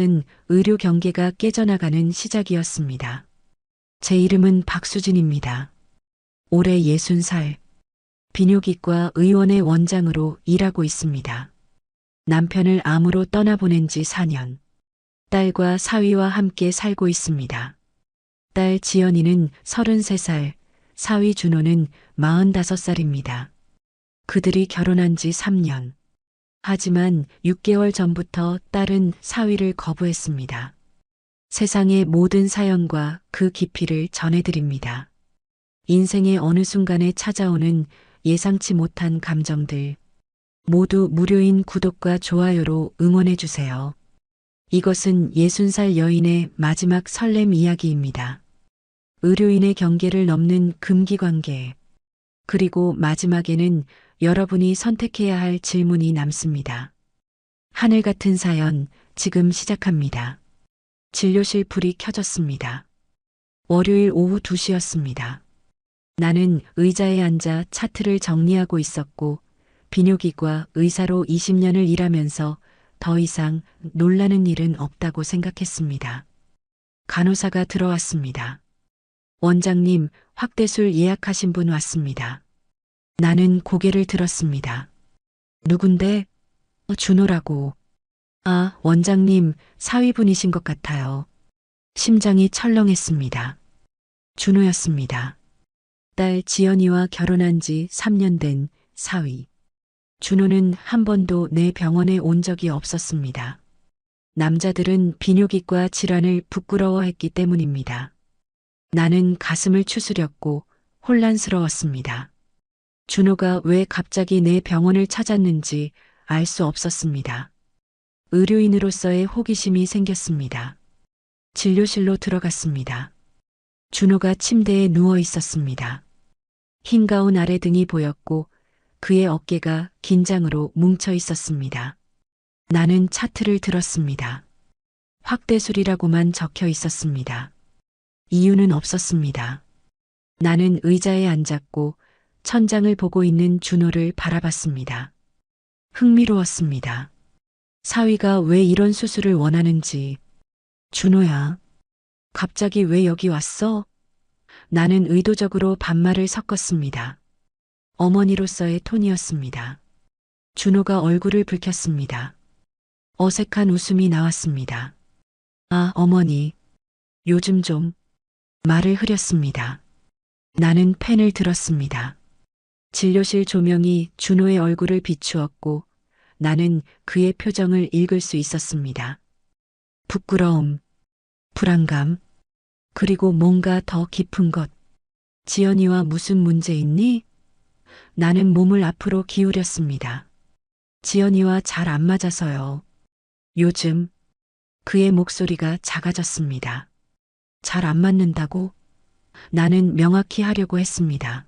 은 의료 경계가 깨져나가는 시작이었습니다. 제 이름은 박수진입니다. 올해 60살, 비뇨기과 의원의 원장으로 일하고 있습니다. 남편을 암으로 떠나보낸 지 4년, 딸과 사위와 함께 살고 있습니다. 딸 지연이는 33살, 사위 준호는 45살입니다. 그들이 결혼한 지 3년. 하지만 6개월 전부터 딸은 사위를 거부했습니다. 세상의 모든 사연과 그 깊이를 전해드립니다. 인생의 어느 순간에 찾아오는 예상치 못한 감정들. 모두 무료인 구독과 좋아요로 응원해주세요. 이것은 60살 여인의 마지막 설렘 이야기입니다. 의료인의 경계를 넘는 금기관계. 그리고 마지막에는 여러분이 선택해야 할 질문이 남습니다. 하늘 같은 사연, 지금 시작합니다. 진료실 불이 켜졌습니다. 월요일 오후 2시였습니다. 나는 의자에 앉아 차트를 정리하고 있었고, 비뇨기과 의사로 20년을 일하면서 더 이상 놀라는 일은 없다고 생각했습니다. 간호사가 들어왔습니다. 원장님, 확대술 예약하신 분 왔습니다. 나는 고개를 들었습니다. 누군데? 준호라고. 아, 원장님, 사위분이신 것 같아요. 심장이 철렁했습니다. 준호였습니다. 딸 지연이와 결혼한 지 3년 된 사위. 준호는 한 번도 내 병원에 온 적이 없었습니다. 남자들은 비뇨기과 질환을 부끄러워했기 때문입니다. 나는 가슴을 추스렸고 혼란스러웠습니다. 준호가 왜 갑자기 내 병원을 찾았는지 알 수 없었습니다. 의료인으로서의 호기심이 생겼습니다. 진료실로 들어갔습니다. 준호가 침대에 누워 있었습니다. 흰 가운 아래 등이 보였고 그의 어깨가 긴장으로 뭉쳐 있었습니다. 나는 차트를 들었습니다. 확대술이라고만 적혀 있었습니다. 이유는 없었습니다. 나는 의자에 앉았고 천장을 보고 있는 준호를 바라봤습니다. 흥미로웠습니다. 사위가 왜 이런 수술을 원하는지. 준호야, 갑자기 왜 여기 왔어? 나는 의도적으로 반말을 섞었습니다. 어머니로서의 톤이었습니다. 준호가 얼굴을 붉혔습니다. 어색한 웃음이 나왔습니다. 아, 어머니. 요즘 좀. 말을 흐렸습니다. 나는 펜을 들었습니다. 진료실 조명이 준호의 얼굴을 비추었고 나는 그의 표정을 읽을 수 있었습니다. 부끄러움, 불안감, 그리고 뭔가 더 깊은 것. 지연이와 무슨 문제 있니? 나는 몸을 앞으로 기울였습니다. 지연이와 잘 안 맞아서요. 요즘 그의 목소리가 작아졌습니다. 잘 안 맞는다고? 나는 명확히 하려고 했습니다.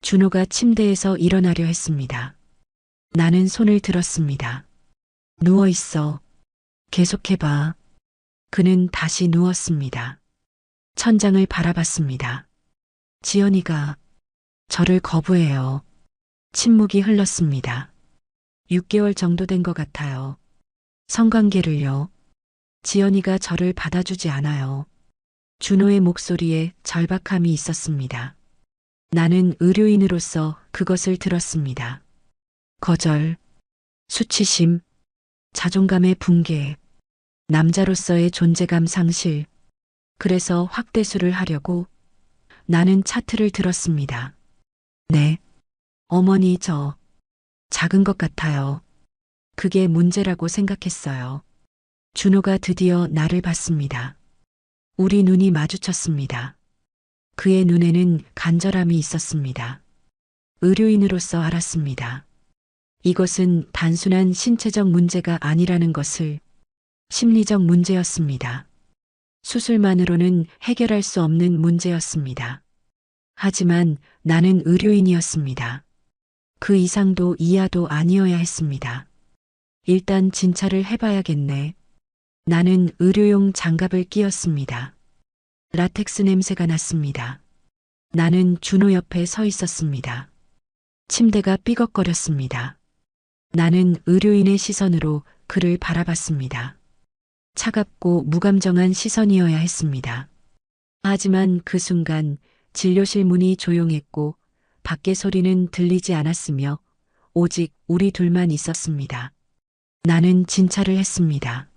준호가 침대에서 일어나려 했습니다. 나는 손을 들었습니다. 누워 있어. 계속해봐. 그는 다시 누웠습니다. 천장을 바라봤습니다. 지연이가 저를 거부해요. 침묵이 흘렀습니다. 6개월 정도 된 것 같아요. 성관계를요. 지연이가 저를 받아주지 않아요. 준호의 목소리에 절박함이 있었습니다. 나는 의료인으로서 그것을 들었습니다. 거절, 수치심, 자존감의 붕괴, 남자로서의 존재감 상실. 그래서 확대술을 하려고 나는 차트를 들었습니다. 네, 어머니 저 작은 것 같아요. 그게 문제라고 생각했어요. 준호가 드디어 나를 봤습니다. 우리 눈이 마주쳤습니다. 그의 눈에는 간절함이 있었습니다. 의료인으로서 알았습니다. 이것은 단순한 신체적 문제가 아니라는 것을. 심리적 문제였습니다. 수술만으로는 해결할 수 없는 문제였습니다. 하지만 나는 의료인이었습니다. 그 이상도 이하도 아니어야 했습니다. 일단 진찰을 해봐야겠네. 나는 의료용 장갑을 끼웠습니다. 라텍스 냄새가 났습니다. 나는 준호 옆에 서 있었습니다. 침대가 삐걱거렸습니다. 나는 의료인의 시선으로 그를 바라봤습니다. 차갑고 무감정한 시선이어야 했습니다. 하지만 그 순간 진료실 문이 조용했고 밖의 소리는 들리지 않았으며 오직 우리 둘만 있었습니다. 나는 진찰을 했습니다.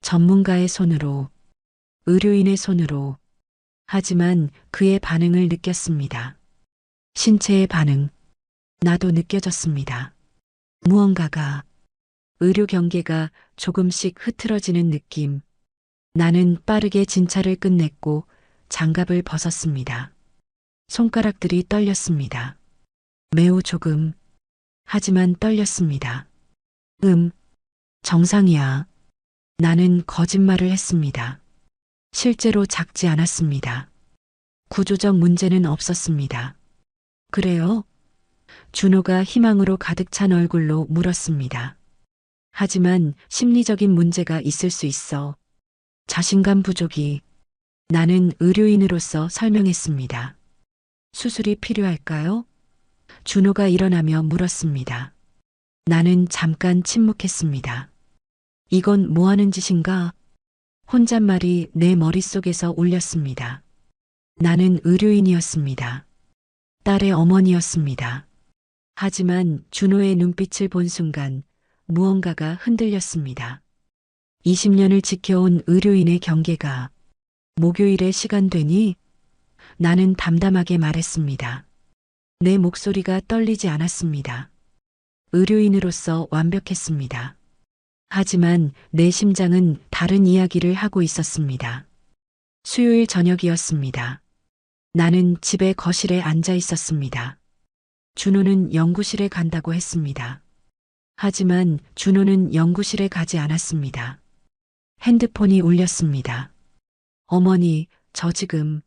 전문가의 손으로, 의료인의 손으로. 하지만 그의 반응을 느꼈습니다. 신체의 반응. 나도 느껴졌습니다. 무언가가, 의료 경계가 조금씩 흐트러지는 느낌. 나는 빠르게 진찰을 끝냈고 장갑을 벗었습니다. 손가락들이 떨렸습니다. 매우 조금. 하지만 떨렸습니다. 정상이야. 나는 거짓말을 했습니다. 실제로 작지 않았습니다. 구조적 문제는 없었습니다. 그래요? 준호가 희망으로 가득 찬 얼굴로 물었습니다. 하지만 심리적인 문제가 있을 수 있어. 자신감 부족이. 나는 의료인으로서 설명했습니다. 수술이 필요할까요? 준호가 일어나며 물었습니다. 나는 잠깐 침묵했습니다. 이건 뭐 하는 짓인가? 혼잣말이 내 머릿속에서 울렸습니다. 나는 의료인이었습니다. 딸의 어머니였습니다. 하지만 준호의 눈빛을 본 순간 무언가가 흔들렸습니다. 20년을 지켜온 의료인의 경계가 목요일에 시간 되니? 나는 담담하게 말했습니다. 내 목소리가 떨리지 않았습니다. 의료인으로서 완벽했습니다. 하지만 내 심장은 다른 이야기를 하고 있었습니다. 수요일 저녁이었습니다. 나는 집의 거실에 앉아 있었습니다. 준호는 연구실에 간다고 했습니다. 하지만 준호는 연구실에 가지 않았습니다. 핸드폰이 울렸습니다. 어머니, 저 지금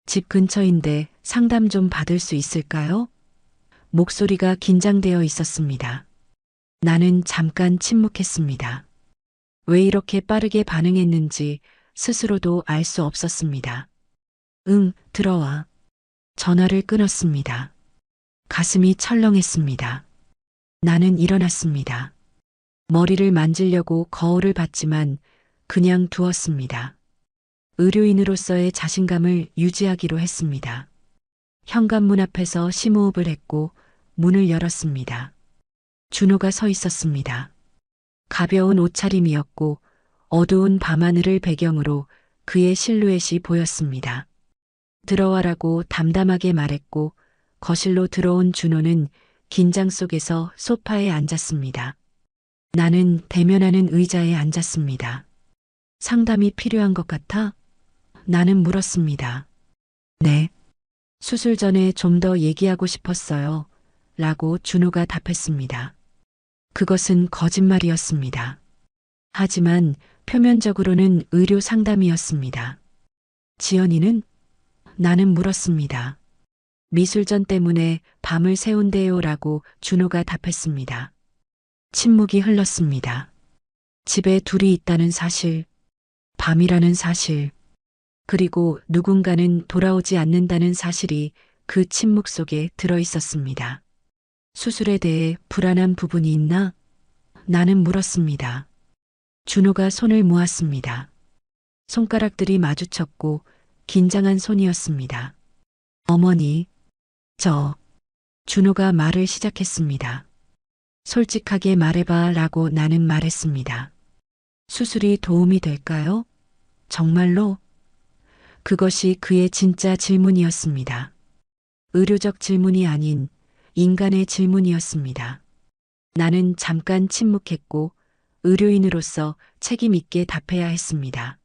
집 근처인데 상담 좀 받을 수 있을까요? 목소리가 긴장되어 있었습니다. 나는 잠깐 침묵했습니다. 왜 이렇게 빠르게 반응했는지 스스로도 알 수 없었습니다. 응, 들어와. 전화를 끊었습니다. 가슴이 철렁했습니다. 나는 일어났습니다. 머리를 만지려고 거울을 봤지만 그냥 두었습니다. 의료인으로서의 자신감을 유지하기로 했습니다. 현관문 앞에서 심호흡을 했고 문을 열었습니다. 준호가 서 있었습니다. 가벼운 옷차림이었고 어두운 밤하늘을 배경으로 그의 실루엣이 보였습니다. 들어와라고 담담하게 말했고 거실로 들어온 준호는 긴장 속에서 소파에 앉았습니다. 나는 대면하는 의자에 앉았습니다. 상담이 필요한 것 같아? 나는 물었습니다. 네. 수술 전에 좀 더 얘기하고 싶었어요. 라고 준호가 답했습니다. 그것은 거짓말이었습니다. 하지만 표면적으로는 의료 상담이었습니다. 지연이는? 나는 물었습니다. 미술전 때문에 밤을 새운대요 라고 준호가 답했습니다. 침묵이 흘렀습니다. 집에 둘이 있다는 사실, 밤이라는 사실, 그리고 누군가는 돌아오지 않는다는 사실이 그 침묵 속에 들어 있었습니다. 수술에 대해 불안한 부분이 있나? 나는 물었습니다. 준호가 손을 모았습니다. 손가락들이 마주쳤고 긴장한 손이었습니다. 어머니, 준호가 말을 시작했습니다. 솔직하게 말해봐 라고 나는 말했습니다. 수술이 도움이 될까요? 정말로? 그것이 그의 진짜 질문이었습니다. 의료적 질문이 아닌 인간의 질문이었습니다. 나는 잠깐 침묵했고 의료인으로서 책임 있게 답해야 했습니다.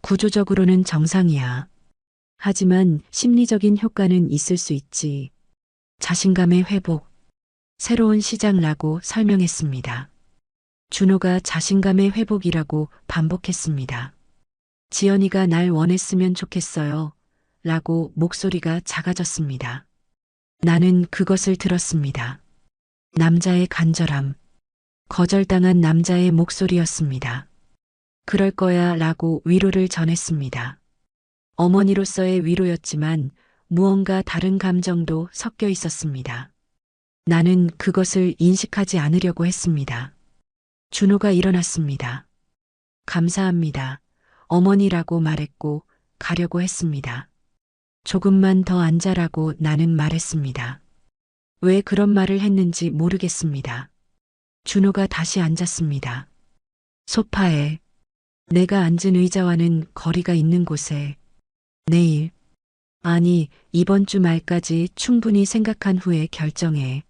구조적으로는 정상이야. 하지만 심리적인 효과는 있을 수 있지. 자신감의 회복, 새로운 시작라고 설명했습니다. 준호가 자신감의 회복이라고 반복했습니다. 지연이가 날 원했으면 좋겠어요. 라고 목소리가 작아졌습니다. 나는 그것을 들었습니다. 남자의 간절함, 거절당한 남자의 목소리였습니다. 그럴 거야 라고 위로를 전했습니다. 어머니로서의 위로였지만 무언가 다른 감정도 섞여 있었습니다. 나는 그것을 인식하지 않으려고 했습니다. 준호가 일어났습니다. 감사합니다. 어머니라고 말했고 가려고 했습니다. 조금만 더 앉아라고 나는 말했습니다. 왜 그런 말을 했는지 모르겠습니다. 준호가 다시 앉았습니다. 소파에, 내가 앉은 의자와는 거리가 있는 곳에. 내일, 아니 이번 주 말까지 충분히 생각한 후에 결정해.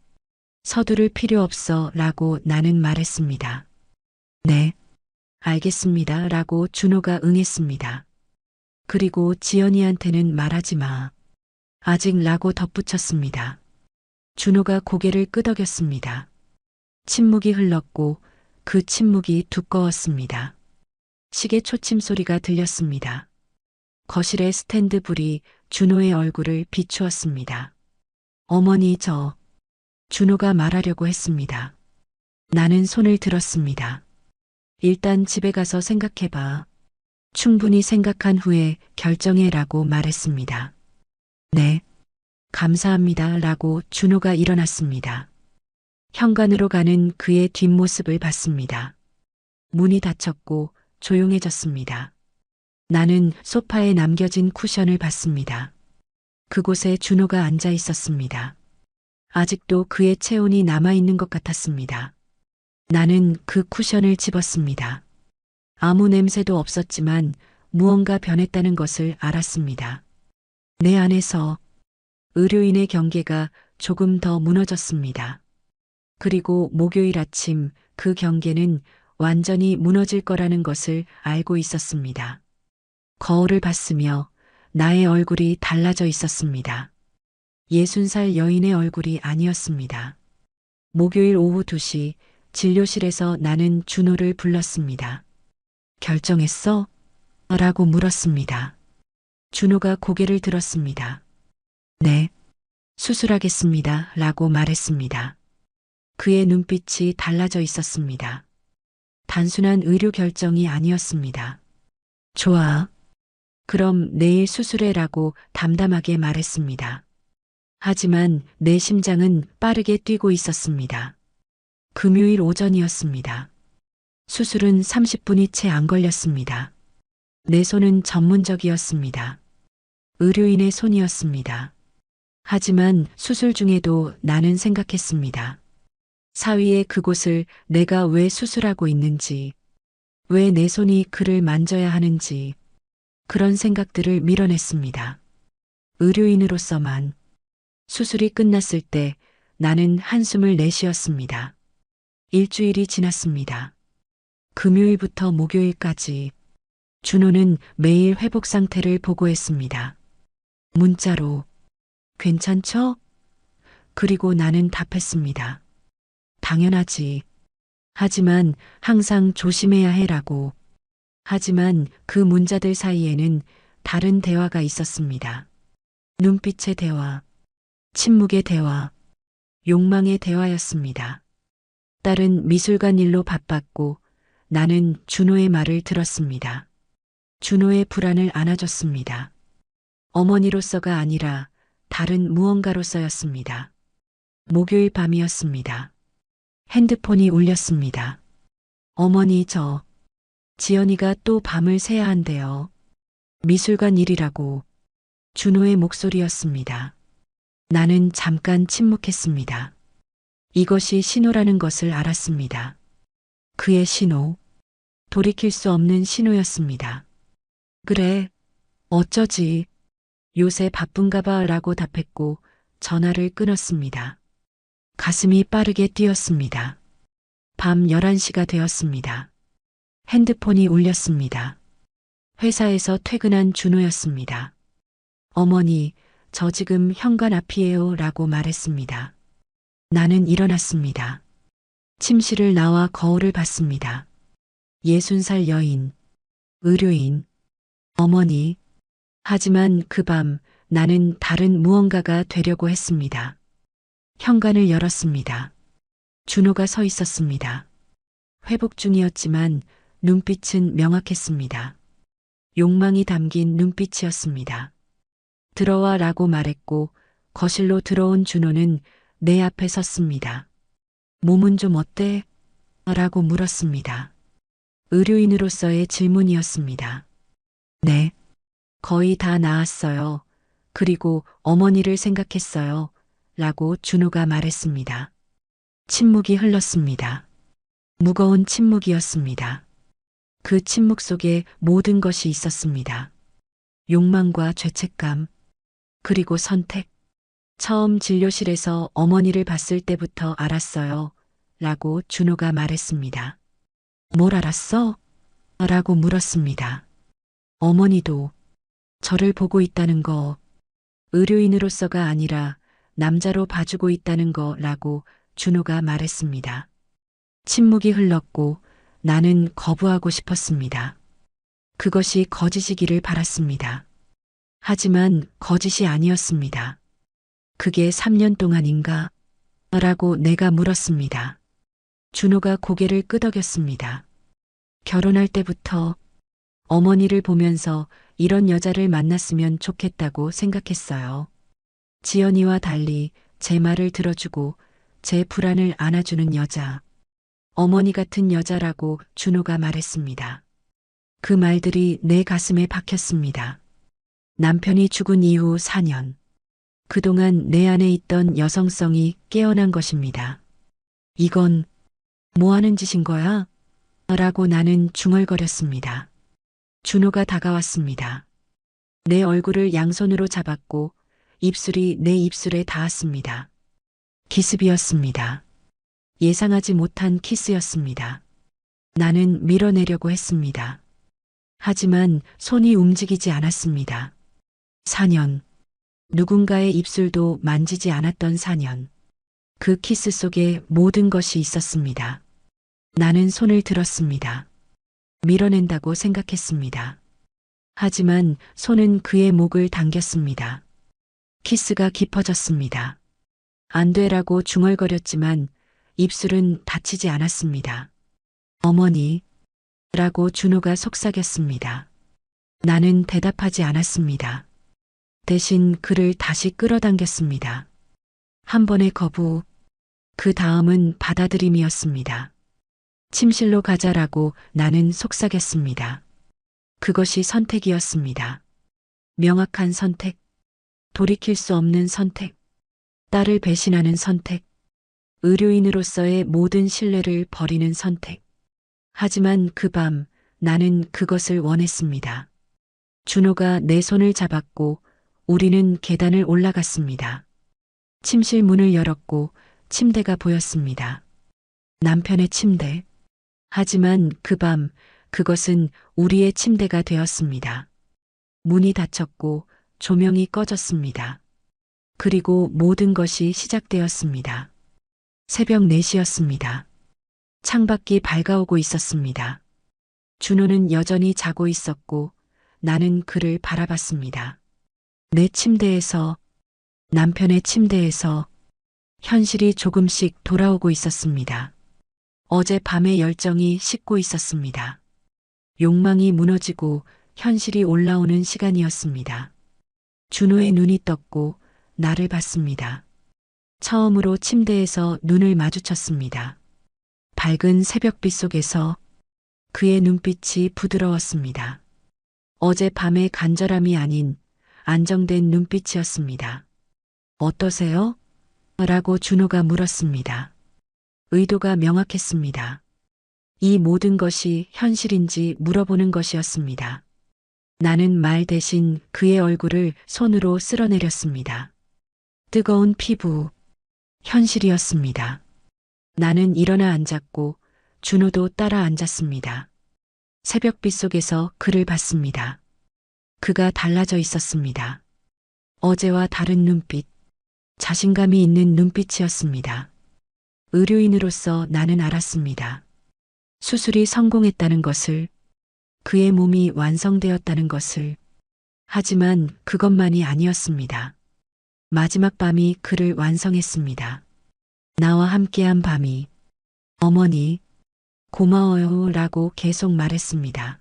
서두를 필요 없어 라고 나는 말했습니다. 네, 알겠습니다 라고 준호가 응했습니다. 그리고 지연이한테는 말하지 마. 아직 라고 덧붙였습니다. 준호가 고개를 끄덕였습니다. 침묵이 흘렀고 그 침묵이 두꺼웠습니다. 시계 초침 소리가 들렸습니다. 거실의 스탠드 불이 준호의 얼굴을 비추었습니다. 어머니 준호가 말하려고 했습니다. 나는 손을 들었습니다. 일단 집에 가서 생각해봐. 충분히 생각한 후에 결정해라고 말했습니다. 네, 감사합니다 라고 준호가 일어났습니다. 현관으로 가는 그의 뒷모습을 봤습니다. 문이 닫혔고 조용해졌습니다. 나는 소파에 남겨진 쿠션을 봤습니다. 그곳에 준호가 앉아 있었습니다. 아직도 그의 체온이 남아있는 것 같았습니다. 나는 그 쿠션을 집었습니다. 아무 냄새도 없었지만 무언가 변했다는 것을 알았습니다. 내 안에서 의료인의 경계가 조금 더 무너졌습니다. 그리고 목요일 아침 그 경계는 완전히 무너질 거라는 것을 알고 있었습니다. 거울을 봤으며 나의 얼굴이 달라져 있었습니다. 60살 여인의 얼굴이 아니었습니다. 목요일 오후 2시 진료실에서 나는 준호를 불렀습니다. 결정했어? 라고 물었습니다. 준호가 고개를 들었습니다. 네, 수술하겠습니다. 라고 말했습니다. 그의 눈빛이 달라져 있었습니다. 단순한 의료 결정이 아니었습니다. 좋아. 그럼 내일 수술해라고 담담하게 말했습니다. 하지만 내 심장은 빠르게 뛰고 있었습니다. 금요일 오전이었습니다. 수술은 30분이 채 안 걸렸습니다. 내 손은 전문적이었습니다. 의료인의 손이었습니다. 하지만 수술 중에도 나는 생각했습니다. 사위의 그곳을 내가 왜 수술하고 있는지, 왜 내 손이 그를 만져야 하는지, 그런 생각들을 밀어냈습니다. 의료인으로서만. 수술이 끝났을 때 나는 한숨을 내쉬었습니다. 일주일이 지났습니다. 금요일부터 목요일까지 준호는 매일 회복 상태를 보고했습니다. 문자로 괜찮죠? 그리고 나는 답했습니다. 당연하지. 하지만 항상 조심해야 해라고. 하지만 그 문자들 사이에는 다른 대화가 있었습니다. 눈빛의 대화, 침묵의 대화, 욕망의 대화였습니다. 딸은 미술관 일로 바빴고 나는 준호의 말을 들었습니다. 준호의 불안을 안아줬습니다. 어머니로서가 아니라 다른 무언가로서였습니다. 목요일 밤이었습니다. 핸드폰이 울렸습니다. 어머니 지연이가 또 밤을 새야 한대요. 미술관 일이라고. 준호의 목소리였습니다. 나는 잠깐 침묵했습니다. 이것이 신호라는 것을 알았습니다. 그의 신호. 돌이킬 수 없는 신호였습니다. 그래, 어쩌지. 요새 바쁜가 봐 라고 답했고 전화를 끊었습니다. 가슴이 빠르게 뛰었습니다. 밤 11시가 되었습니다. 핸드폰이 울렸습니다. 회사에서 퇴근한 준호였습니다. 어머니, 저 지금 현관 앞이에요 라고 말했습니다. 나는 일어났습니다. 침실을 나와 거울을 봤습니다. 60살 여인, 의료인, 어머니. 하지만 그 밤 나는 다른 무언가가 되려고 했습니다. 현관을 열었습니다. 준호가 서 있었습니다. 회복 중이었지만 눈빛은 명확했습니다. 욕망이 담긴 눈빛이었습니다. 들어와 라고 말했고 거실로 들어온 준호는 내 앞에 섰습니다. 몸은 좀 어때? 라고 물었습니다. 의료인으로서의 질문이었습니다. 네, 거의 다 나았어요. 그리고 어머니를 생각했어요. 라고 준호가 말했습니다. 침묵이 흘렀습니다. 무거운 침묵이었습니다. 그 침묵 속에 모든 것이 있었습니다. 욕망과 죄책감, 그리고 선택. 처음 진료실에서 어머니를 봤을 때부터 알았어요. 라고 준호가 말했습니다. 뭘 알았어? 라고 물었습니다. 어머니도 저를 보고 있다는 거, 의료인으로서가 아니라 남자로 봐주고 있다는 거라고 준호가 말했습니다. 침묵이 흘렀고 나는 거부하고 싶었습니다. 그것이 거짓이기를 바랐습니다. 하지만 거짓이 아니었습니다. 그게 3년 동안인가? 라고 내가 물었습니다. 준호가 고개를 끄덕였습니다. 결혼할 때부터 어머니를 보면서 이런 여자를 만났으면 좋겠다고 생각했어요. 지연이와 달리 제 말을 들어주고 제 불안을 안아주는 여자. 어머니 같은 여자라고 준호가 말했습니다. 그 말들이 내 가슴에 박혔습니다. 남편이 죽은 이후 4년. 그동안 내 안에 있던 여성성이 깨어난 것입니다. 이건 뭐 하는 짓인 거야? 라고 나는 중얼거렸습니다. 준호가 다가왔습니다. 내 얼굴을 양손으로 잡았고 입술이 내 입술에 닿았습니다. 기습이었습니다. 예상하지 못한 키스였습니다. 나는 밀어내려고 했습니다. 하지만 손이 움직이지 않았습니다. 4년. 누군가의 입술도 만지지 않았던 4년. 그 키스 속에 모든 것이 있었습니다. 나는 손을 들었습니다. 밀어낸다고 생각했습니다. 하지만 손은 그의 목을 당겼습니다. 키스가 깊어졌습니다. 안 되라고 중얼거렸지만 입술은 다치지 않았습니다. 어머니, 라고 준호가 속삭였습니다. 나는 대답하지 않았습니다. 대신 그를 다시 끌어당겼습니다. 한 번의 거부, 그 다음은 받아들임이었습니다. 침실로 가자라고 나는 속삭였습니다. 그것이 선택이었습니다. 명확한 선택, 돌이킬 수 없는 선택, 딸을 배신하는 선택, 의료인으로서의 모든 신뢰를 버리는 선택. 하지만 그 밤 나는 그것을 원했습니다. 준호가 내 손을 잡았고 우리는 계단을 올라갔습니다. 침실 문을 열었고 침대가 보였습니다. 남편의 침대. 하지만 그 밤 그것은 우리의 침대가 되었습니다. 문이 닫혔고 조명이 꺼졌습니다. 그리고 모든 것이 시작되었습니다. 새벽 4시였습니다. 창밖이 밝아오고 있었습니다. 준호는 여전히 자고 있었고 나는 그를 바라봤습니다. 내 침대에서, 남편의 침대에서 현실이 조금씩 돌아오고 있었습니다. 어제 밤의 열정이 식고 있었습니다. 욕망이 무너지고 현실이 올라오는 시간이었습니다. 준호의 눈이 떴고 나를 봤습니다. 처음으로 침대에서 눈을 마주쳤습니다. 밝은 새벽빛 속에서 그의 눈빛이 부드러웠습니다. 어제 밤의 간절함이 아닌 안정된 눈빛이었습니다. 어떠세요? 라고 준호가 물었습니다. 의도가 명확했습니다. 이 모든 것이 현실인지 물어보는 것이었습니다. 나는 말 대신 그의 얼굴을 손으로 쓸어내렸습니다. 뜨거운 피부, 현실이었습니다. 나는 일어나 앉았고 준호도 따라 앉았습니다. 새벽빛 속에서 그를 봤습니다. 그가 달라져 있었습니다. 어제와 다른 눈빛, 자신감이 있는 눈빛이었습니다. 의료인으로서 나는 알았습니다. 수술이 성공했다는 것을, 그의 몸이 완성되었다는 것을. 하지만 그것만이 아니었습니다. 마지막 밤이 그를 완성했습니다. 나와 함께한 밤이. 어머니, 고마워요 라고 계속 말했습니다.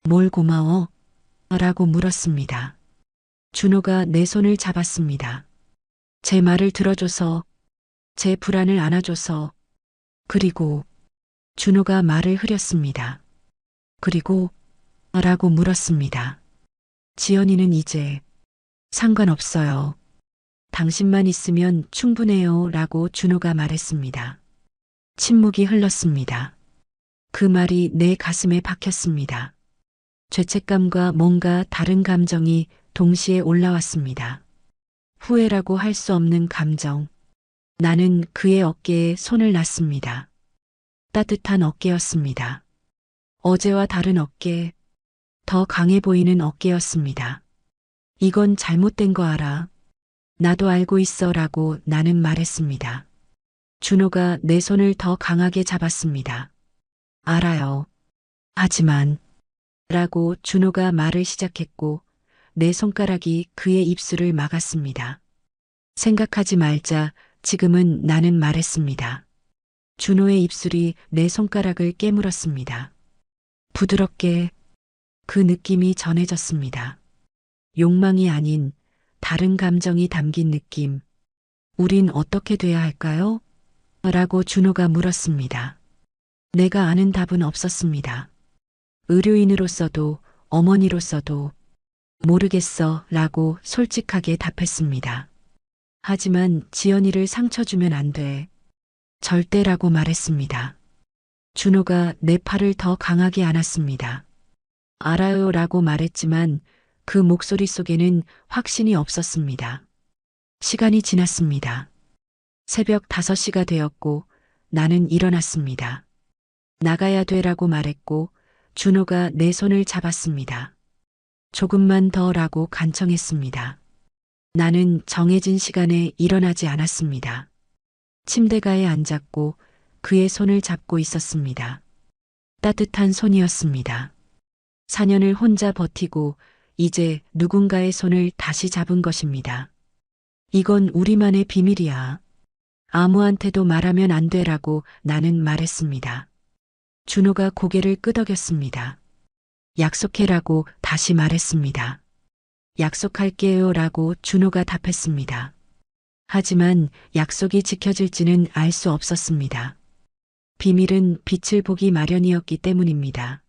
뭘 고마워? 라고 물었습니다. 준호가 내 손을 잡았습니다. 제 말을 들어줘서, 제 불안을 안아줘서, 그리고 준호가 말을 흐렸습니다. 그리고 라고 물었습니다. 지연이는 이제 상관없어요. 당신만 있으면 충분해요 라고 준호가 말했습니다. 침묵이 흘렀습니다. 그 말이 내 가슴에 박혔습니다. 죄책감과 뭔가 다른 감정이 동시에 올라왔습니다. 후회라고 할 수 없는 감정. 나는 그의 어깨에 손을 놨습니다. 따뜻한 어깨였습니다. 어제와 다른 어깨, 더 강해 보이는 어깨였습니다. 이건 잘못된 거 알아. 나도 알고 있어 라고 나는 말했습니다. 준호가 내 손을 더 강하게 잡았습니다. 알아요. 하지만 라고 준호가 말을 시작했고 내 손가락이 그의 입술을 막았습니다. 생각하지 말자. 지금은 나는 말했습니다. 준호의 입술이 내 손가락을 깨물었습니다. 부드럽게 그 느낌이 전해졌습니다. 욕망이 아닌 다른 감정이 담긴 느낌. 우린 어떻게 돼야 할까요? 라고 준호가 물었습니다. 내가 아는 답은 없었습니다. 의료인으로서도 어머니로서도 모르겠어 라고 솔직하게 답했습니다. 하지만 지연이를 상처 주면 안 돼. 절대라고 말했습니다. 준호가 내 팔을 더 강하게 안았습니다. 알아요 라고 말했지만 그 목소리 속에는 확신이 없었습니다. 시간이 지났습니다. 새벽 5시가 되었고 나는 일어났습니다. 나가야 돼라고 말했고 준호가 내 손을 잡았습니다. 조금만 더라고 간청했습니다. 나는 정해진 시간에 일어나지 않았습니다. 침대가에 앉았고 그의 손을 잡고 있었습니다. 따뜻한 손이었습니다. 4년을 혼자 버티고 이제 누군가의 손을 다시 잡은 것입니다. 이건 우리만의 비밀이야. 아무한테도 말하면 안 돼라고 나는 말했습니다. 준호가 고개를 끄덕였습니다. 약속해라고 다시 말했습니다. 약속할게요 라고 준호가 답했습니다. 하지만 약속이 지켜질지는 알 수 없었습니다. 비밀은 빛을 보기 마련이었기 때문입니다.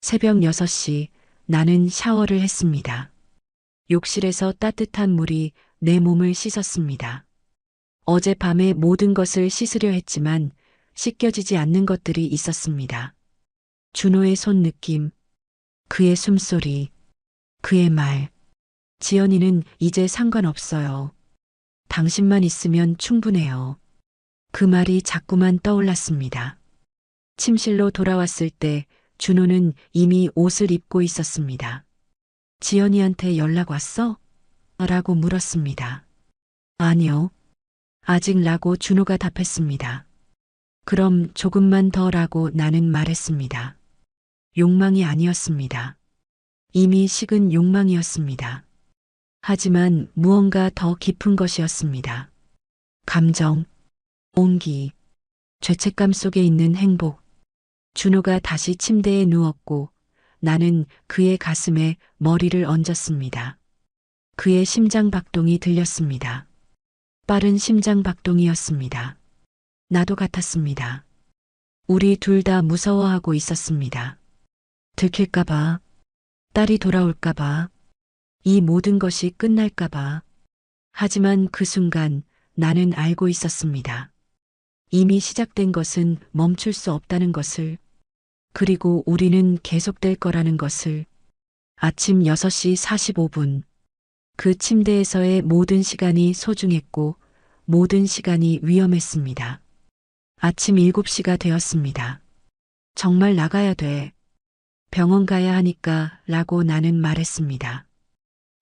새벽 6시 나는 샤워를 했습니다. 욕실에서 따뜻한 물이 내 몸을 씻었습니다. 어젯밤에 모든 것을 씻으려 했지만 씻겨지지 않는 것들이 있었습니다. 준호의 손 느낌, 그의 숨소리, 그의 말. 지연이는 이제 상관없어요. 당신만 있으면 충분해요. 그 말이 자꾸만 떠올랐습니다. 침실로 돌아왔을 때 준호는 이미 옷을 입고 있었습니다. 지연이한테 연락 왔어? 라고 물었습니다. 아니요. 아직 라고 준호가 답했습니다. 그럼 조금만 더라고 나는 말했습니다. 욕망이 아니었습니다. 이미 식은 욕망이었습니다. 하지만 무언가 더 깊은 것이었습니다. 감정, 온기, 죄책감 속에 있는 행복. 준호가 다시 침대에 누웠고 나는 그의 가슴에 머리를 얹었습니다. 그의 심장 박동이 들렸습니다. 빠른 심장 박동이었습니다. 나도 같았습니다. 우리 둘 다 무서워하고 있었습니다. 들킬까봐, 딸이 돌아올까봐, 이 모든 것이 끝날까봐. 하지만 그 순간 나는 알고 있었습니다. 이미 시작된 것은 멈출 수 없다는 것을, 그리고 우리는 계속될 거라는 것을. 아침 6시 45분. 그 침대에서의 모든 시간이 소중했고 모든 시간이 위험했습니다. 아침 7시가 되었습니다. 정말 나가야 돼. 병원 가야 하니까 라고 나는 말했습니다.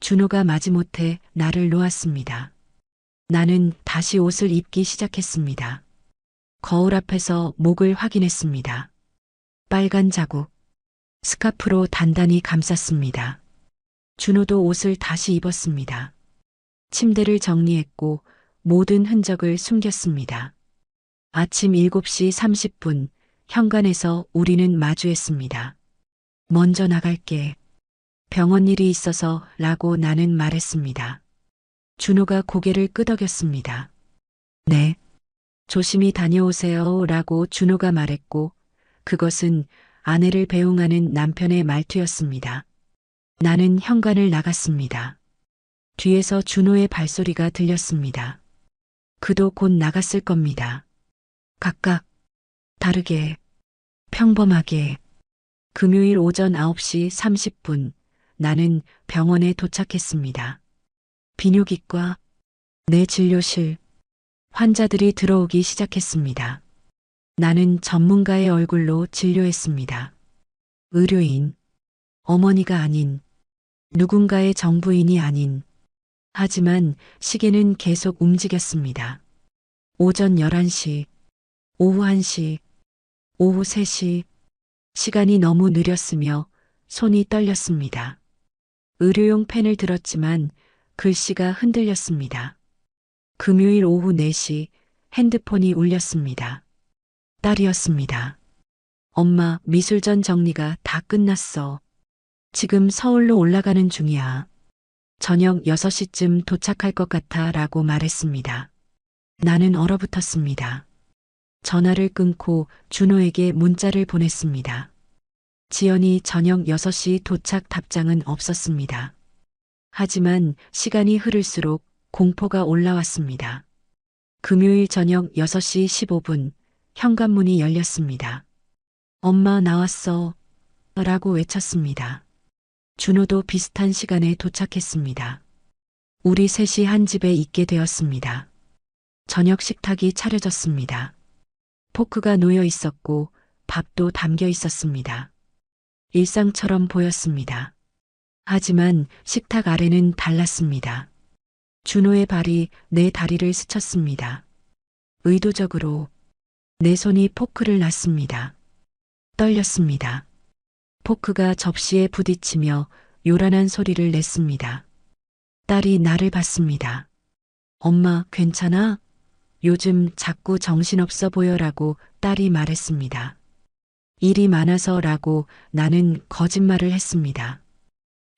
준호가 마지못해 나를 놓았습니다. 나는 다시 옷을 입기 시작했습니다. 거울 앞에서 목을 확인했습니다. 빨간 자국. 스카프로 단단히 감쌌습니다. 준호도 옷을 다시 입었습니다. 침대를 정리했고 모든 흔적을 숨겼습니다. 아침 7시 30분 현관에서 우리는 마주했습니다. 먼저 나갈게. 병원 일이 있어서 라고 나는 말했습니다. 준호가 고개를 끄덕였습니다. 네. 조심히 다녀오세요 라고 준호가 말했고 그것은 아내를 배웅하는 남편의 말투였습니다. 나는 현관을 나갔습니다. 뒤에서 준호의 발소리가 들렸습니다. 그도 곧 나갔을 겁니다. 각각 다르게 평범하게 금요일 오전 9시 30분 나는 병원에 도착했습니다. 비뇨기과 내 진료실 환자들이 들어오기 시작했습니다. 나는 전문가의 얼굴로 진료했습니다. 의료인, 어머니가 아닌, 누군가의 정부인이 아닌, 하지만 시계는 계속 움직였습니다. 오전 11시, 오후 1시, 오후 3시, 시간이 너무 느렸으며 손이 떨렸습니다. 의료용 펜을 들었지만 글씨가 흔들렸습니다. 금요일 오후 4시 핸드폰이 울렸습니다. 딸이었습니다. 엄마, 미술전 정리가 다 끝났어. 지금 서울로 올라가는 중이야. 저녁 6시쯤 도착할 것 같아 라고 말했습니다. 나는 얼어붙었습니다. 전화를 끊고 준호에게 문자를 보냈습니다. 지연이 저녁 6시 도착 답장은 없었습니다. 하지만 시간이 흐를수록 공포가 올라왔습니다. 금요일 저녁 6시 15분 현관문이 열렸습니다. 엄마 나왔어 라고 외쳤습니다. 준호도 비슷한 시간에 도착했습니다. 우리 셋이 한 집에 있게 되었습니다. 저녁 식탁이 차려졌습니다. 포크가 놓여 있었고 밥도 담겨 있었습니다. 일상처럼 보였습니다. 하지만 식탁 아래는 달랐습니다. 준호의 발이 내 다리를 스쳤습니다. 의도적으로 내 손이 포크를 놨습니다. 떨렸습니다. 포크가 접시에 부딪히며 요란한 소리를 냈습니다. 딸이 나를 봤습니다. 엄마, 괜찮아? 요즘 자꾸 정신없어 보여라고 딸이 말했습니다. 일이 많아서라고 나는 거짓말을 했습니다.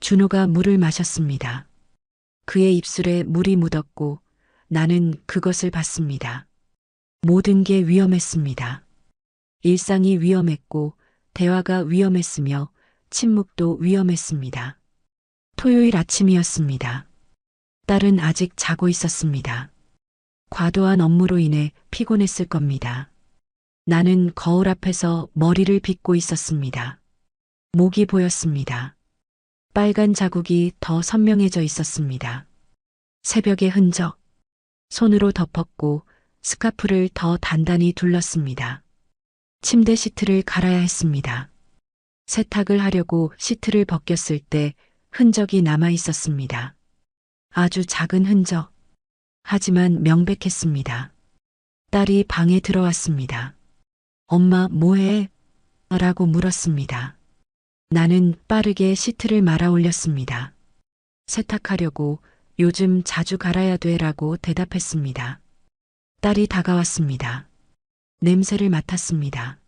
준호가 물을 마셨습니다. 그의 입술에 물이 묻었고 나는 그것을 봤습니다. 모든 게 위험했습니다. 일상이 위험했고 대화가 위험했으며 침묵도 위험했습니다. 토요일 아침이었습니다. 딸은 아직 자고 있었습니다. 과도한 업무로 인해 피곤했을 겁니다. 나는 거울 앞에서 머리를 빗고 있었습니다. 목이 보였습니다. 빨간 자국이 더 선명해져 있었습니다. 새벽의 흔적. 손으로 덮었고 스카프를 더 단단히 둘렀습니다. 침대 시트를 갈아야 했습니다. 세탁을 하려고 시트를 벗겼을 때 흔적이 남아 있었습니다. 아주 작은 흔적. 하지만 명백했습니다. 딸이 방에 들어왔습니다. 엄마, 뭐해? 라고 물었습니다. 나는 빠르게 시트를 말아 올렸습니다. 세탁하려고 요즘 자주 갈아야 돼 라고 대답했습니다. 딸이 다가왔습니다. 냄새를 맡았습니다.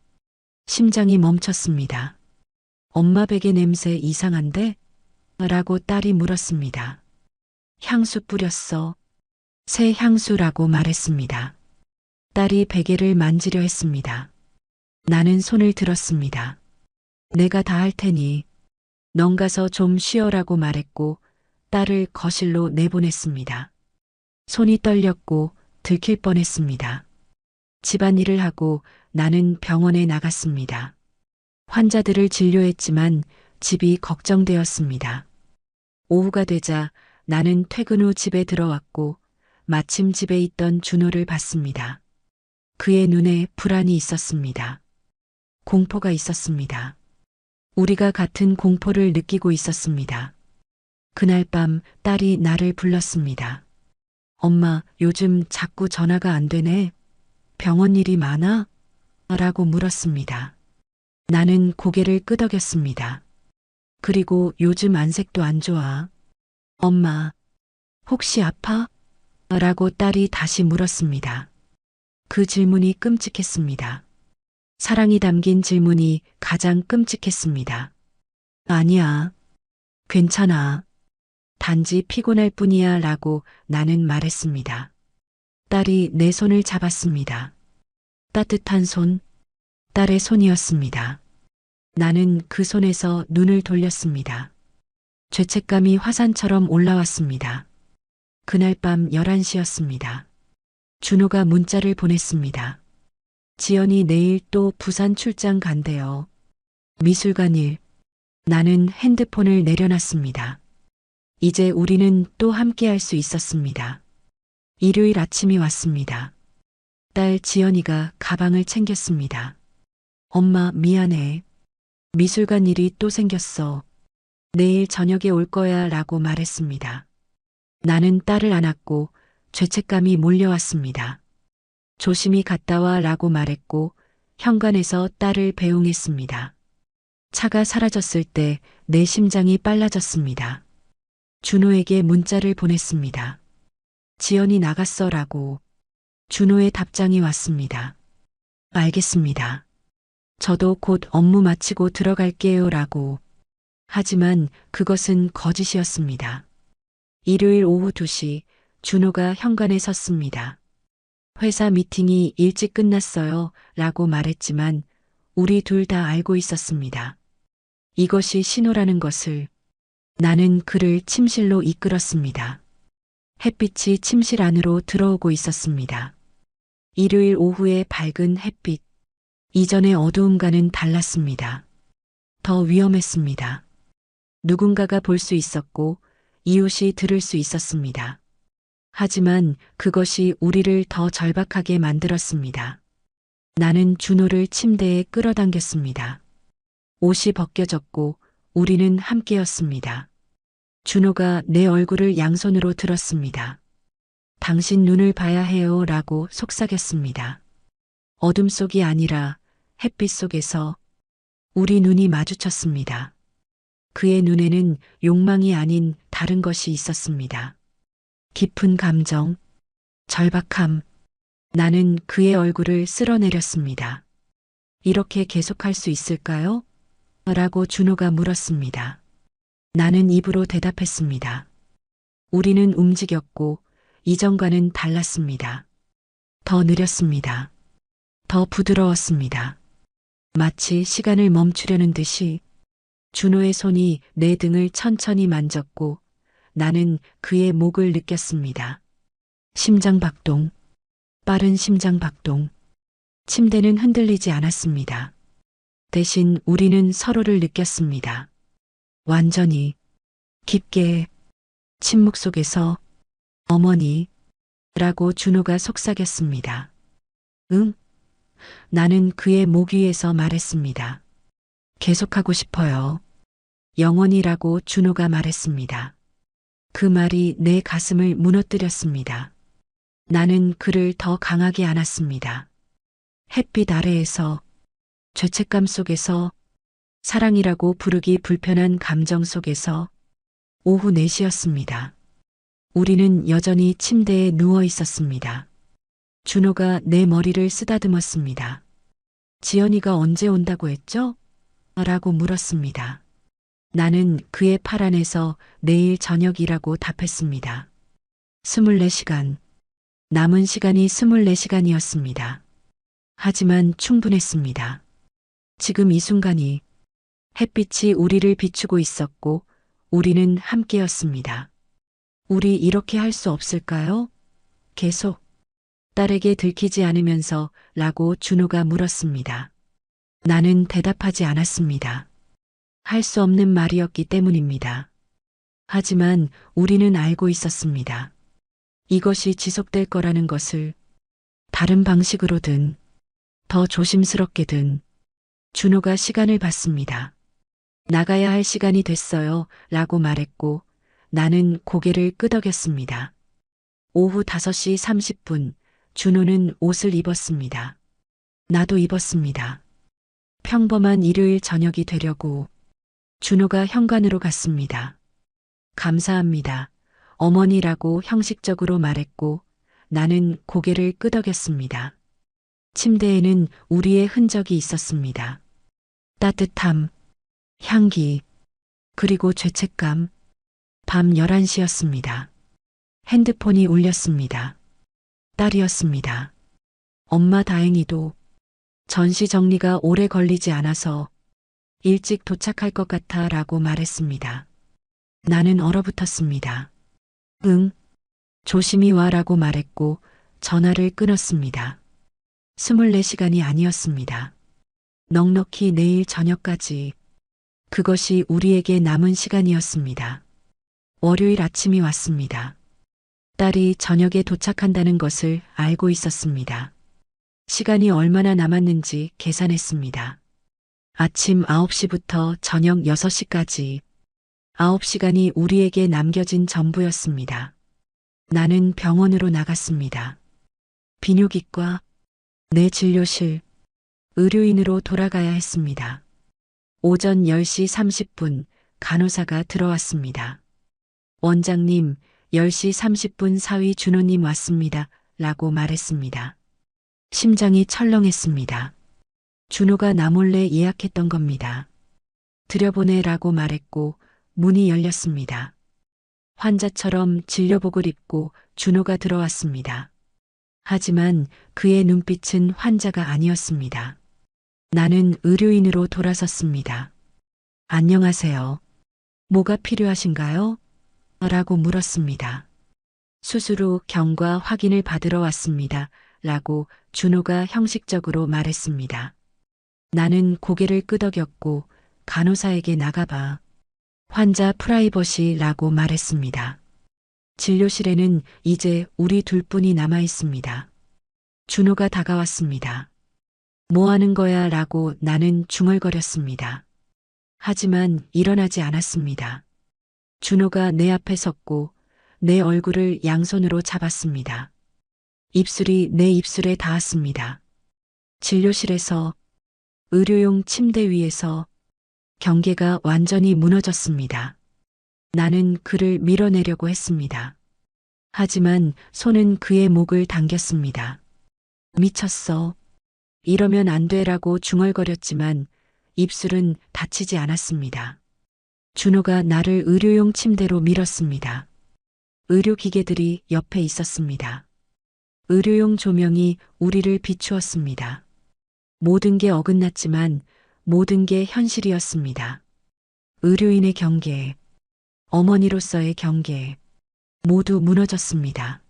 심장이 멈췄습니다. 엄마 베개 냄새 이상한데? 라고 딸이 물었습니다. 향수 뿌렸어. 새 향수라고 말했습니다. 딸이 베개를 만지려 했습니다. 나는 손을 들었습니다. 내가 다 할 테니 넌 가서 좀 쉬어라고 말했고 딸을 거실로 내보냈습니다. 손이 떨렸고 들킬 뻔했습니다. 집안일을 하고 나는 병원에 나갔습니다. 환자들을 진료했지만 집이 걱정되었습니다. 오후가 되자 나는 퇴근 후 집에 들어왔고 마침 집에 있던 준호를 봤습니다. 그의 눈에 불안이 있었습니다. 공포가 있었습니다. 우리가 같은 공포를 느끼고 있었습니다. 그날 밤 딸이 나를 불렀습니다. 엄마, 요즘 자꾸 전화가 안 되네. 병원 일이 많아? 라고 물었습니다. 나는 고개를 끄덕였습니다. 그리고 요즘 안색도 안 좋아. 엄마, 혹시 아파? 라고 딸이 다시 물었습니다. 그 질문이 끔찍했습니다. 사랑이 담긴 질문이 가장 끔찍했습니다. 아니야. 괜찮아. 단지 피곤할 뿐이야 라고 나는 말했습니다. 딸이 내 손을 잡았습니다. 따뜻한 손, 딸의 손이었습니다. 나는 그 손에서 눈을 돌렸습니다. 죄책감이 화산처럼 올라왔습니다. 그날 밤 11시였습니다. 준호가 문자를 보냈습니다. 지연이 내일 또 부산 출장 간대요. 미술관 일. 나는 핸드폰을 내려놨습니다. 이제 우리는 또 함께 할 수 있었습니다. 일요일 아침이 왔습니다. 딸 지연이가 가방을 챙겼습니다. 엄마 미안해. 미술관 일이 또 생겼어. 내일 저녁에 올 거야 라고 말했습니다. 나는 딸을 안았고 죄책감이 몰려왔습니다. 조심히 갔다 와 라고 말했고 현관에서 딸을 배웅했습니다. 차가 사라졌을 때 내 심장이 빨라졌습니다. 준호에게 문자를 보냈습니다. 지연이 나갔어 라고. 준호의 답장이 왔습니다. 알겠습니다. 저도 곧 업무 마치고 들어갈게요 라고. 하지만 그것은 거짓이었습니다. 일요일 오후 2시 준호가 현관에 섰습니다. 회사 미팅이 일찍 끝났어요 라고 말했지만 우리 둘 다 알고 있었습니다. 이것이 신호라는 것을. 나는 그를 침실로 이끌었습니다. 햇빛이 침실 안으로 들어오고 있었습니다. 일요일 오후의 밝은 햇빛. 이전의 어두움과는 달랐습니다. 더 위험했습니다. 누군가가 볼 수 있었고 이웃이 들을 수 있었습니다. 하지만 그것이 우리를 더 절박하게 만들었습니다. 나는 준호를 침대에 끌어당겼습니다. 옷이 벗겨졌고 우리는 함께였습니다. 준호가 내 얼굴을 양손으로 들었습니다. 당신 눈을 봐야 해요 라고 속삭였습니다. 어둠 속이 아니라 햇빛 속에서 우리 눈이 마주쳤습니다. 그의 눈에는 욕망이 아닌 다른 것이 있었습니다. 깊은 감정, 절박함. 나는 그의 얼굴을 쓸어내렸습니다. 이렇게 계속할 수 있을까요? 라고 준호가 물었습니다. 나는 입으로 대답했습니다. 우리는 움직였고 이전과는 달랐습니다. 더 느렸습니다. 더 부드러웠습니다. 마치 시간을 멈추려는 듯이 준호의 손이 내 등을 천천히 만졌고 나는 그의 목을 느꼈습니다. 심장 박동, 빠른 심장 박동. 침대는 흔들리지 않았습니다. 대신 우리는 서로를 느꼈습니다. 완전히, 깊게, 침묵 속에서 어머니, 라고 준호가 속삭였습니다. 응? 나는 그의 목 위에서 말했습니다. 계속하고 싶어요. 영원이라고 준호가 말했습니다. 그 말이 내 가슴을 무너뜨렸습니다. 나는 그를 더 강하게 안았습니다. 햇빛 아래에서, 죄책감 속에서, 사랑이라고 부르기 불편한 감정 속에서 오후 4시였습니다. 우리는 여전히 침대에 누워 있었습니다. 준호가 내 머리를 쓰다듬었습니다. 지연이가 언제 온다고 했죠? 라고 물었습니다. 나는 그의 팔 안에서 내일 저녁이라고 답했습니다. 24시간. 남은 시간이 24시간이었습니다. 하지만 충분했습니다. 지금 이 순간이 햇빛이 우리를 비추고 있었고 우리는 함께였습니다. 우리 이렇게 할 수 없을까요? 계속. 딸에게 들키지 않으면서 라고 준호가 물었습니다. 나는 대답하지 않았습니다. 할 수 없는 말이었기 때문입니다. 하지만 우리는 알고 있었습니다. 이것이 지속될 거라는 것을. 다른 방식으로든 더 조심스럽게든. 준호가 시간을 봤습니다. 나가야 할 시간이 됐어요 라고 말했고 나는 고개를 끄덕였습니다. 오후 5시 30분 준호는 옷을 입었습니다. 나도 입었습니다. 평범한 일요일 저녁이 되려고. 준호가 현관으로 갔습니다. 감사합니다. 어머니라고 형식적으로 말했고 나는 고개를 끄덕였습니다. 침대에는 우리의 흔적이 있었습니다. 따뜻함, 향기, 그리고 죄책감. 밤 11시였습니다. 핸드폰이 울렸습니다. 딸이었습니다. 엄마 다행히도 전시 정리가 오래 걸리지 않아서 일찍 도착할 것 같아 라고 말했습니다. 나는 얼어붙었습니다. 응, 조심히 와 라고 말했고 전화를 끊었습니다. 24시간이 아니었습니다. 넉넉히 내일 저녁까지. 그것이 우리에게 남은 시간이었습니다. 월요일 아침이 왔습니다. 딸이 저녁에 도착한다는 것을 알고 있었습니다. 시간이 얼마나 남았는지 계산했습니다. 아침 9시부터 저녁 6시까지 9시간이 우리에게 남겨진 전부였습니다. 나는 병원으로 나갔습니다. 비뇨기과, 내 진료실, 의료인으로 돌아가야 했습니다. 오전 10시 30분 간호사가 들어왔습니다. 원장님, 10시 30분 사위 준호님 왔습니다. 라고 말했습니다. 심장이 철렁했습니다. 준호가 나 몰래 예약했던 겁니다. 들여보내라고 말했고 문이 열렸습니다. 환자처럼 진료복을 입고 준호가 들어왔습니다. 하지만 그의 눈빛은 환자가 아니었습니다. 나는 의료인으로 돌아섰습니다. 안녕하세요. 뭐가 필요하신가요? 라고 물었습니다. 수술 후 경과 확인을 받으러 왔습니다. 라고 준호가 형식적으로 말했습니다. 나는 고개를 끄덕였고 간호사에게 나가봐. 환자 프라이버시라고 말했습니다. 진료실에는 이제 우리 둘뿐이 남아 있습니다. 준호가 다가왔습니다. 뭐 하는 거야? 라고 나는 중얼거렸습니다. 하지만 일어나지 않았습니다. 준호가 내 앞에 섰고 내 얼굴을 양손으로 잡았습니다. 입술이 내 입술에 닿았습니다. 진료실에서, 의료용 침대 위에서 경계가 완전히 무너졌습니다. 나는 그를 밀어내려고 했습니다. 하지만 손은 그의 목을 당겼습니다. 미쳤어. 이러면 안 돼라고 중얼거렸지만 입술은 다치지 않았습니다. 준호가 나를 의료용 침대로 밀었습니다. 의료기계들이 옆에 있었습니다. 의료용 조명이 우리를 비추었습니다. 모든 게 어긋났지만 모든 게 현실이었습니다. 의료인의 경계, 어머니로서의 경계, 모두 무너졌습니다.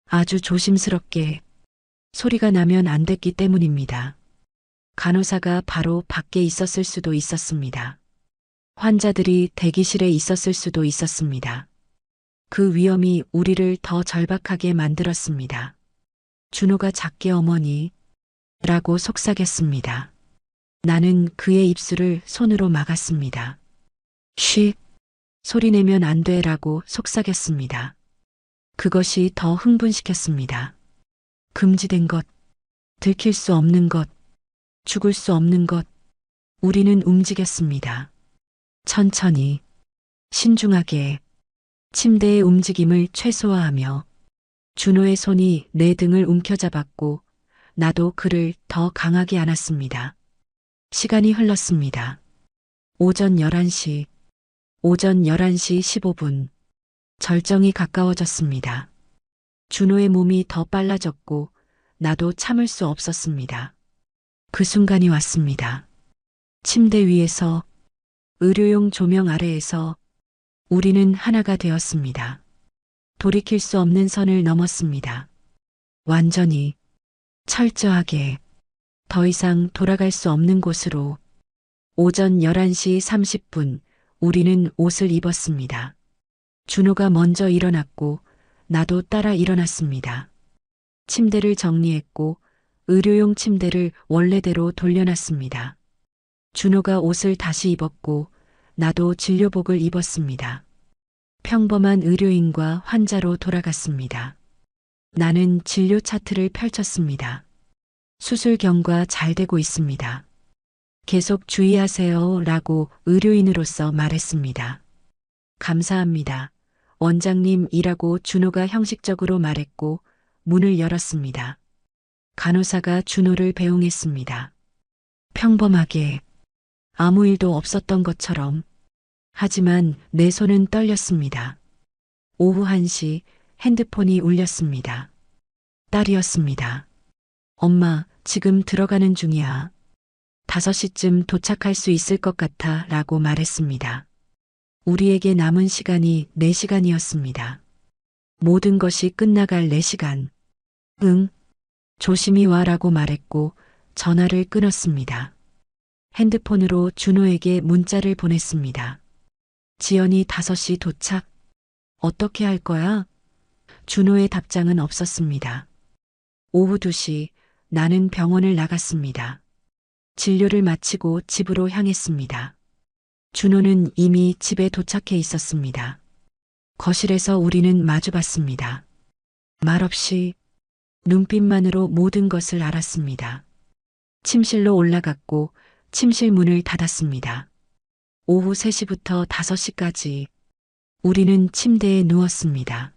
아주 조심스럽게 소리가 나면 안 됐기 때문입니다. 간호사가 바로 밖에 있었을 수도 있었습니다. 환자들이 대기실에 있었을 수도 있었습니다. 그 위험이 우리를 더 절박하게 만들었습니다. 준호가 작게 어머니 라고 속삭였습니다. 나는 그의 입술을 손으로 막았습니다. 쉬, 소리내면 안 돼라고 속삭였습니다. 그것이 더 흥분시켰습니다. 금지된 것, 들킬 수 없는 것, 죽을 수 없는 것, 우리는 움직였습니다. 천천히, 신중하게, 침대의 움직임을 최소화하며 준호의 손이 내 등을 움켜잡았고 나도 그를 더 강하게 안았습니다. 시간이 흘렀습니다. 오전 11시 15분. 절정이 가까워졌습니다. 준호의 몸이 더 빨라졌고 나도 참을 수 없었습니다. 그 순간이 왔습니다. 침대 위에서, 의료용 조명 아래에서 우리는 하나가 되었습니다. 돌이킬 수 없는 선을 넘었습니다. 완전히, 철저하게, 더 이상 돌아갈 수 없는 곳으로. 오전 11시 30분 우리는 옷을 입었습니다. 준호가 먼저 일어났고 나도 따라 일어났습니다. 침대를 정리했고 의료용 침대를 원래대로 돌려놨습니다. 준호가 옷을 다시 입었고 나도 진료복을 입었습니다. 평범한 의료인과 환자로 돌아갔습니다. 나는 진료 차트를 펼쳤습니다. 수술 경과 잘 되고 있습니다. 계속 주의하세요 라고 의료인으로서 말했습니다. 감사합니다. 원장님이라고 준호가 형식적으로 말했고 문을 열었습니다. 간호사가 준호를 배웅했습니다. 평범하게, 아무 일도 없었던 것처럼. 하지만 내 손은 떨렸습니다. 오후 1시 핸드폰이 울렸습니다. 딸이었습니다. 엄마, 지금 들어가는 중이야. 5시쯤 도착할 수 있을 것 같아 라고 말했습니다. 우리에게 남은 시간이 4시간이었습니다. 모든 것이 끝나갈 4시간. 응, 조심히 와라고 말했고 전화를 끊었습니다. 핸드폰으로 준호에게 문자를 보냈습니다. 지연이 5시 도착. 어떻게 할 거야? 준호의 답장은 없었습니다. 오후 2시 나는 병원을 나갔습니다. 진료를 마치고 집으로 향했습니다. 준호는 이미 집에 도착해 있었습니다. 거실에서 우리는 마주봤습니다. 말없이 눈빛만으로 모든 것을 알았습니다. 침실로 올라갔고 침실 문을 닫았습니다. 오후 3시부터 5시까지 우리는 침대에 누웠습니다.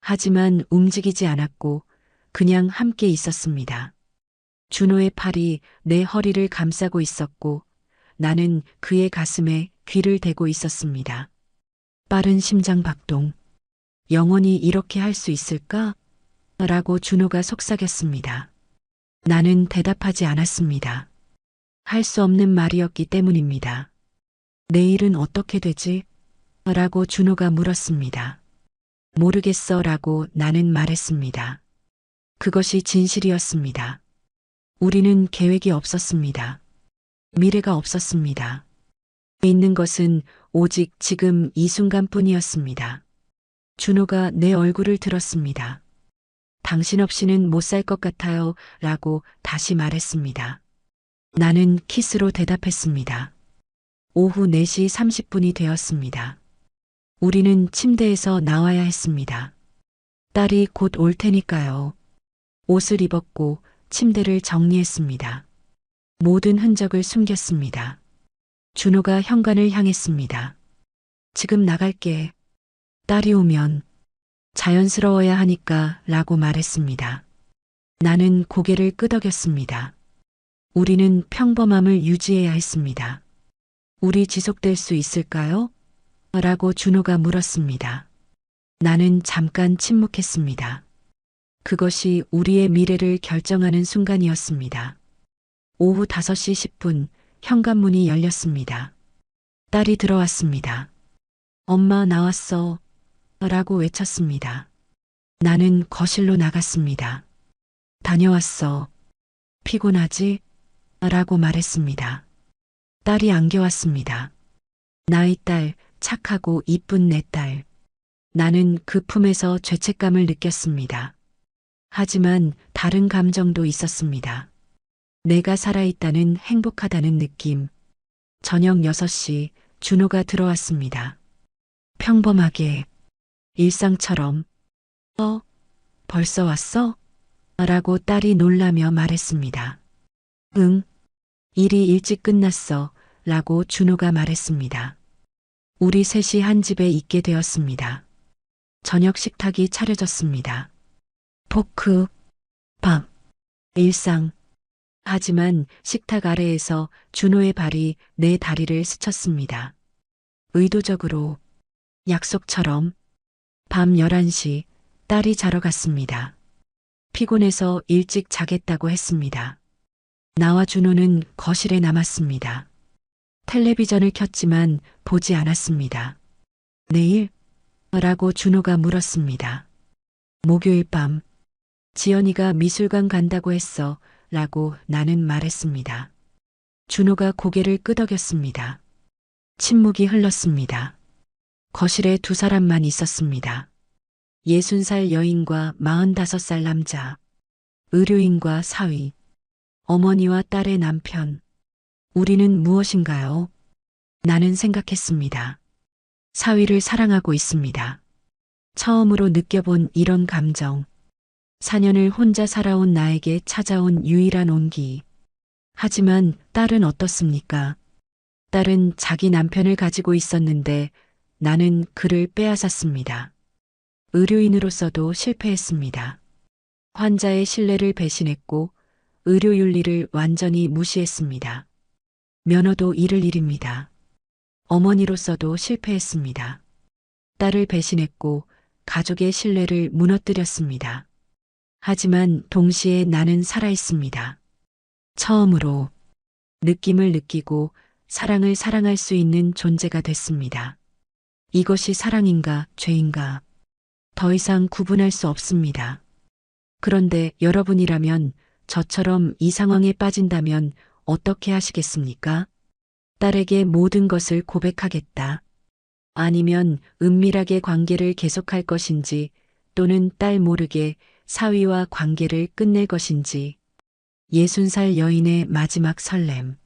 하지만 움직이지 않았고 그냥 함께 있었습니다. 준호의 팔이 내 허리를 감싸고 있었고 나는 그의 가슴에 귀를 대고 있었습니다. 빠른 심장 박동. 영원히 이렇게 할 수 있을까? 라고 준호가 속삭였습니다. 나는 대답하지 않았습니다. 할 수 없는 말이었기 때문입니다. 내일은 어떻게 되지? 라고 준호가 물었습니다. 모르겠어 라고 나는 말했습니다. 그것이 진실이었습니다. 우리는 계획이 없었습니다. 미래가 없었습니다. 있는 것은 오직 지금 이 순간뿐이었습니다. 준호가 내 얼굴을 들었습니다. 당신 없이는 못 살 것 같아요 라고 다시 말했습니다. 나는 키스로 대답했습니다. 오후 4시 30분이 되었습니다. 우리는 침대에서 나와야 했습니다. 딸이 곧 올 테니까요. 옷을 입었고 침대를 정리했습니다. 모든 흔적을 숨겼습니다. 준호가 현관을 향했습니다. 지금 나갈게. 딸이 오면 자연스러워야 하니까 라고 말했습니다. 나는 고개를 끄덕였습니다. 우리는 평범함을 유지해야 했습니다. 우리 지속될 수 있을까요? 라고 준호가 물었습니다. 나는 잠깐 침묵했습니다. 그것이 우리의 미래를 결정하는 순간이었습니다. 오후 5시 10분 현관문이 열렸습니다. 딸이 들어왔습니다. 엄마 나왔어. 라고 외쳤습니다. 나는 거실로 나갔습니다. 다녀왔어. 피곤하지? 라고 말했습니다. 딸이 안겨왔습니다. 나의 딸, 착하고 이쁜 내 딸. 나는 그 품에서 죄책감을 느꼈습니다. 하지만 다른 감정도 있었습니다. 내가 살아있다는 행복하다는 느낌. 저녁 6시 준호가 들어왔습니다. 평범하게, 일상처럼. 벌써 왔어? 라고 딸이 놀라며 말했습니다. 응, 일이 일찍 끝났어. 라고 준호가 말했습니다. 우리 셋이 한 집에 있게 되었습니다. 저녁 식탁이 차려졌습니다. 포크, 밥, 일상. 하지만 식탁 아래에서 준호의 발이 내 다리를 스쳤습니다. 의도적으로, 약속처럼. 밤 11시 딸이 자러 갔습니다. 피곤해서 일찍 자겠다고 했습니다. 나와 준호는 거실에 남았습니다. 텔레비전을 켰지만 보지 않았습니다. 내일? 라고 준호가 물었습니다. 목요일 밤. 지연이가 미술관 간다고 했어. 라고 나는 말했습니다. 준호가 고개를 끄덕였습니다. 침묵이 흘렀습니다. 거실에 두 사람만 있었습니다. 60살 여인과 45살 남자, 의료인과 사위, 어머니와 딸의 남편. 우리는 무엇인가요? 나는 생각했습니다. 사위를 사랑하고 있습니다. 처음으로 느껴본 이런 감정. 4년을 혼자 살아온 나에게 찾아온 유일한 온기. 하지만 딸은 어떻습니까? 딸은 자기 남편을 가지고 있었는데 나는 그를 빼앗았습니다. 의료인으로서도 실패했습니다. 환자의 신뢰를 배신했고 의료 윤리를 완전히 무시했습니다. 면허도 잃을 일입니다. 어머니로서도 실패했습니다. 딸을 배신했고 가족의 신뢰를 무너뜨렸습니다. 하지만 동시에 나는 살아있습니다. 처음으로 느낌을 느끼고 사랑을 사랑할 수 있는 존재가 됐습니다. 이것이 사랑인가, 죄인가? 더 이상 구분할 수 없습니다. 그런데 여러분이라면 저처럼 이 상황에 빠진다면 어떻게 하시겠습니까? 딸에게 모든 것을 고백하겠다. 아니면 은밀하게 관계를 계속할 것인지 또는 딸 모르게 사위와 관계를 끝낼 것인지. 60살 여인의 마지막 설렘.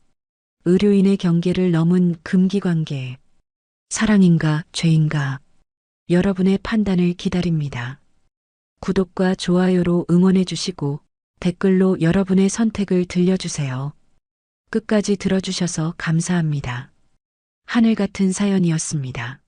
의료인의 경계를 넘은 금기 관계. 사랑인가, 죄인가? 여러분의 판단을 기다립니다. 구독과 좋아요로 응원해 주시고 댓글로 여러분의 선택을 들려주세요. 끝까지 들어주셔서 감사합니다. 하늘 같은 사연이었습니다.